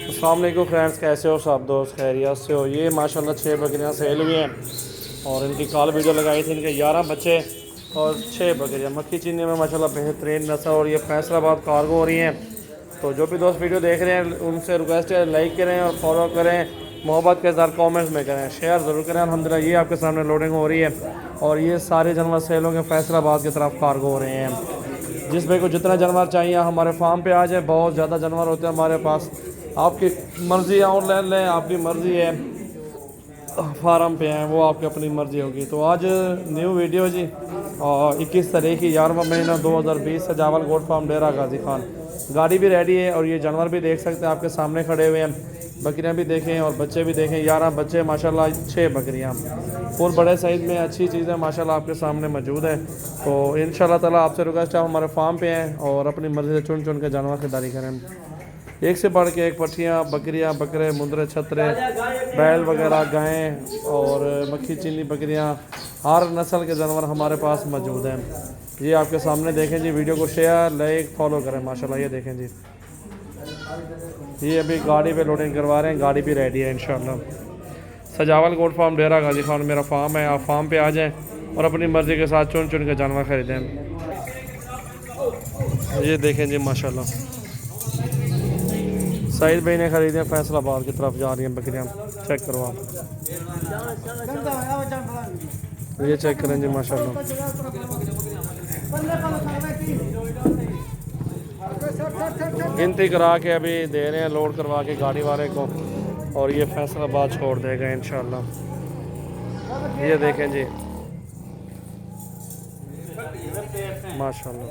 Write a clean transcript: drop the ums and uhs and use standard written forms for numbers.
अस्सलाम वालेकुम फ्रेंड्स, कैसे हो सब दोस्त? खैरियत से हो? ये माशाल्लाह 6 बकरियां सेल हुई हैं और इनकी कॉल वीडियो लगाई थी। इनके 11 बच्चे और 6 बकरियां मक्खी चीनी में माशाल्लाह बेहतरीन नस्ल और ये फैसलाबाद कार्गो हो रही हैं। तो जो भी दोस्त वीडियो देख रहे हैं उनसे रिक्वेस्ट है लाइक करें और फॉलो करें, मोहब्बत के साथ कमेंट्स में करें, शेयर ज़रूर करें। अल्हम्दुलिल्लाह ये आपके सामने लोडिंग हो रही है और ये सारे जानवर सेलों के फैसलाबाद की तरफ कार्गो हो रहे हैं। जिस भाई को जितना जानवर चाहिए हमारे फार्म पे आ जाए। बहुत ज़्यादा जानवर होते हैं हमारे पास, आपकी मर्ज़ी है और ले लें, आपकी मर्ज़ी है। फार्म पे हैं वो आपकी अपनी मर्ज़ी होगी। तो आज न्यू वीडियो जी, और 21 तारीख की 11वां महीना 2020 सजावल गोट फार्म डेरा गाजी खान। गाड़ी भी रेडी है और ये जानवर भी देख सकते हैं, आपके सामने खड़े हुए हैं। बकरियां भी देखें और बच्चे भी देखें। 11 बच्चे माशाल्लाह, 6 बकरियां और बड़े साइज़ में अच्छी चीज़ें माशाल्लाह आपके सामने मौजूद है। तो इंशाल्लाह ताला आपसे रिक्वेस्ट है, आप हमारे फार्म पे हैं और अपनी मर्ज़ी से चुन चुन के जानवर खरीदारी करें। एक से बढ़ के एक पट्टियाँ, बकरियाँ, बकरे, मुंदरे, छतरे, बैल वगैरह, गायें और मक्खी चीनी बकरियाँ, हर नस्ल के जानवर हमारे पास मौजूद हैं। ये आपके सामने देखें जी। वीडियो को शेयर लाइक फॉलो करें माशाल्लाह। ये देखें जी, ये अभी गाड़ी पे लोडिंग करवा रहे हैं, गाड़ी भी रेडी है इंशाल्लाह। सजावल गोट फार्म डेरा गाजी खान मेरा फार्म है। आप फार्म पे आ जाएँ और अपनी मर्ज़ी के साथ चुन चुन के जानवर ख़रीदें। ये देखें जी माशाल्लाह, साहिद भाई ने ख़रीदे फैसलाबाद की तरफ जा रही हैं बकरियाँ। चेक करो आप, ये चेक करें जी माशाल्लाह। गिनती करा के अभी दे रहे हैं, लोड करवा के गाड़ी वाले को, और ये फैसलाबाद छोड़ देगा इंशाल्लाह। ये देखें जी माशाल्लाह।